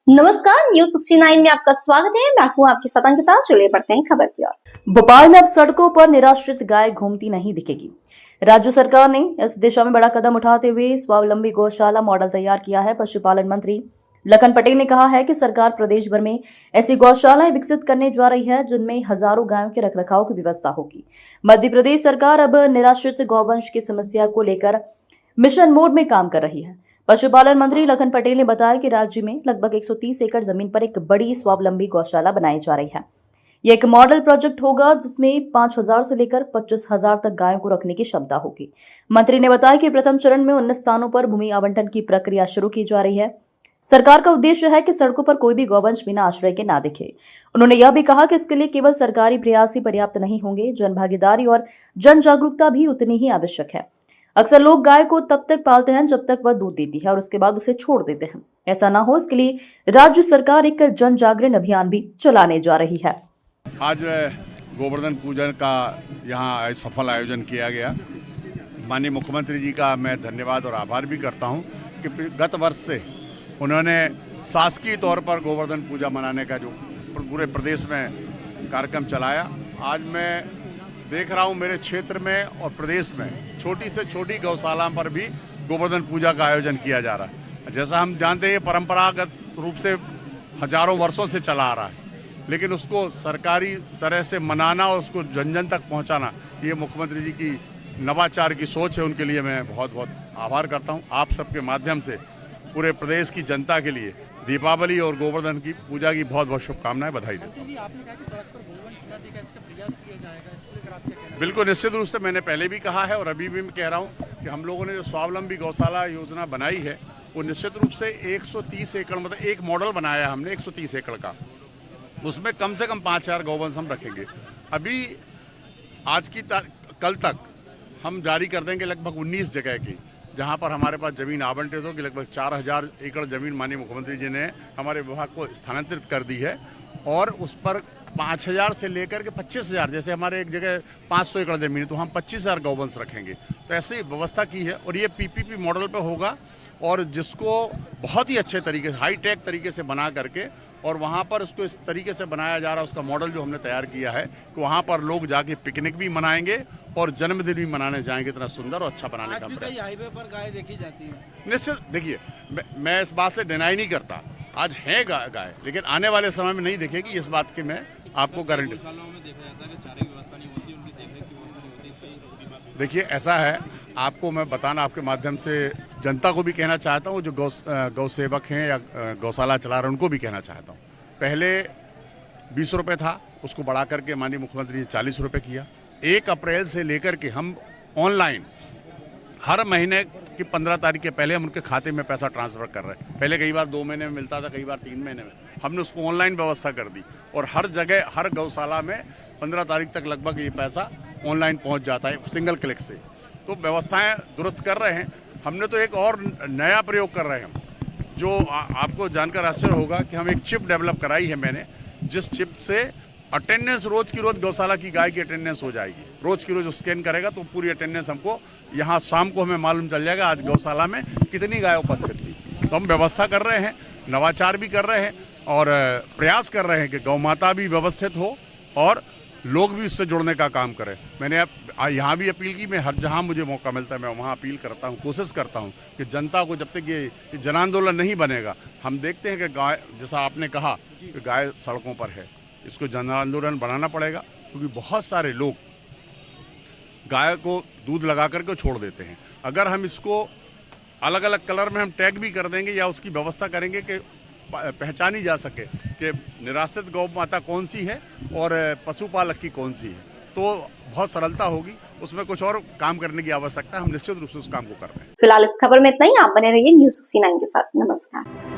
नमस्कार, न्यूज 69 में आपका स्वागत है। मैं हूं आपके साथ अंकिता। चलिए बढ़ते हैं खबर की ओर। भोपाल में अब सड़कों पर निराश्रित गाय घूमती नहीं दिखेगी। राज्य सरकार ने इस दिशा में बड़ा कदम उठाते हुए स्वावलंबी गौशाला मॉडल तैयार किया है। पशुपालन मंत्री लखन पटेल ने कहा है कि सरकार प्रदेश भर में ऐसी गौशालाएं विकसित करने जा रही है जिनमें हजारों गायों के रखरखाव की व्यवस्था होगी। मध्य प्रदेश सरकार अब निराश्रित गौवंश की समस्या को लेकर मिशन मोड में काम कर रही है। पशुपालन मंत्री लखन पटेल ने बताया कि राज्य में लगभग 130 एकड़ जमीन पर एक बड़ी स्वावलंबी गौशाला बनाई जा रही है। यह एक मॉडल प्रोजेक्ट होगा जिसमें 5,000 से लेकर 25,000 तक गायों को रखने की क्षमता होगी। मंत्री ने बताया कि प्रथम चरण में 19 स्थानों पर भूमि आवंटन की प्रक्रिया शुरू की जा रही है। सरकार का उद्देश्य है कि सड़कों पर कोई भी गौवंश बिना आश्रय के ना दिखे। उन्होंने यह भी कहा कि इसके लिए केवल सरकारी प्रयास ही पर्याप्त नहीं होंगे, जन भागीदारी और जन जागरूकता भी उतनी ही आवश्यक है। अक्सर लोग गाय को तब तक पालते हैं जब तक वह दूध देती है और उसके बाद उसे छोड़ देते हैं। ऐसा ना हो, इसके लिए राज्य सरकार एक जन जागरण अभियान भी चलाने जा रही है। आज गोवर्धन पूजन का यहाँ सफल आयोजन किया गया। माननीय मुख्यमंत्री जी का मैं धन्यवाद और आभार भी करता हूँ कि गत वर्ष से उन्होंने शासकीय तौर पर गोवर्धन पूजा मनाने का जो पूरे प्रदेश में कार्यक्रम चलाया। आज मैं देख रहा हूँ मेरे क्षेत्र में और प्रदेश में छोटी से छोटी गौशाला पर भी गोवर्धन पूजा का आयोजन किया जा रहा है। जैसा हम जानते हैं परंपरागत रूप से हजारों वर्षों से चला आ रहा है, लेकिन उसको सरकारी तरह से मनाना और उसको जन जन तक पहुंचाना, ये मुख्यमंत्री जी की नवाचार की सोच है। उनके लिए मैं बहुत बहुत आभार करता हूं। आप सबके माध्यम से पूरे प्रदेश की जनता के लिए दीपावली और गोवर्धन की पूजा की बहुत बहुत शुभकामनाएं, बधाई देता हूँ। बिल्कुल निश्चित रूप से मैंने पहले भी कहा है और अभी भी मैं कह रहा हूँ कि हम लोगों ने जो स्वावलंबी गौशाला योजना बनाई है वो निश्चित रूप से 130 एकड़ मतलब एक मॉडल बनाया हमने 130 एकड़ का। उसमें कम से कम 5,000 गौवंश हम रखेंगे। अभी आज की कल तक हम जारी कर देंगे लगभग 19 जगह की, जहां पर हमारे पास जमीन आवंटित होगी। लगभग 4,000 एकड़ जमीन माननीय मुख्यमंत्री जी ने हमारे विभाग को स्थानांतरित कर दी है और उस पर 5,000 से लेकर के 25,000, जैसे हमारे एक जगह 500 एकड़ जमीन है तो हम 25,000 गौवंश रखेंगे। तो ऐसी व्यवस्था की है और ये पीपीपी मॉडल पे होगा और जिसको बहुत ही अच्छे तरीके से हाईटेक तरीके से बना करके और वहाँ पर उसको इस तरीके से बनाया जा रहा है। उसका मॉडल जो हमने तैयार किया है कि वहाँ पर लोग जाके पिकनिक भी मनाएंगे और जन्मदिन भी मनाने जाएंगे। इतना सुंदर और अच्छा बनाने का प्रयास। हाईवे पर गाय देखी जाती है। निश्चित देखिए, मैं इस बात से डिनाई नहीं करता, आज है गाय, लेकिन आने वाले समय में नहीं दिखेगी। इस बात की मैं आपको गारंटी। देखिए ऐसा है, आपको मैं बताना आपके माध्यम से जनता को भी कहना चाहता हूँ, जो गौ सेवक हैं या गौशाला चला रहे हैं उनको भी कहना चाहता हूँ। पहले 20 रुपये था, उसको बढ़ा करके माननीय मुख्यमंत्री ने 40 रुपये किया। 1 अप्रैल से लेकर के हम ऑनलाइन हर महीने की 15 तारीख के पहले हम उनके खाते में पैसा ट्रांसफर कर रहे हैं। पहले कई बार 2 महीने में मिलता था, कई बार 3 महीने में। हमने उसको ऑनलाइन व्यवस्था कर दी और हर जगह हर गौशाला में 15 तारीख तक लगभग ये पैसा ऑनलाइन पहुंच जाता है सिंगल क्लिक से। तो व्यवस्थाएं दुरुस्त कर रहे हैं। हमने तो एक और नया प्रयोग कर रहे हैं जो आपको जानकर आश्चर्य होगा कि हम एक चिप डेवलप कराई है मैंने, जिस चिप से अटेंडेंस रोज की रोज गौशाला की गाय की अटेंडेंस हो जाएगी। रोज की रोज स्कैन करेगा तो पूरी अटेंडेंस हमको यहाँ शाम को हमें मालूम चल जाएगा आज गौशाला में कितनी गाय उपस्थित थी। तो हम व्यवस्था कर रहे हैं, नवाचार भी कर रहे हैं और प्रयास कर रहे हैं कि गौ माता भी व्यवस्थित हो और लोग भी इससे जुड़ने का काम करें। मैंने अब यहाँ भी अपील की, मैं हर जहाँ मुझे मौका मिलता है मैं वहाँ अपील करता हूँ, कोशिश करता हूँ कि जनता को जब तक ये जन आंदोलन नहीं बनेगा, हम देखते हैं कि गाय, जैसा आपने कहा कि गाय सड़कों पर है, इसको जन आंदोलन बनाना पड़ेगा क्योंकि बहुत सारे लोग गाय को दूध लगा करके छोड़ देते हैं। अगर हम इसको अलग अलग कलर में हम टैग भी कर देंगे या उसकी व्यवस्था करेंगे कि पहचानी जा सके कि निराश्रित गौ माता कौन सी है और पशुपालक की कौन सी है, तो बहुत सरलता होगी। उसमें कुछ और काम करने की आवश्यकता है, हम निश्चित रूप से उस काम को कर रहे हैं। फिलहाल इस खबर में इतना ही। आप बने रहिए न्यूज 69 के साथ। नमस्कार।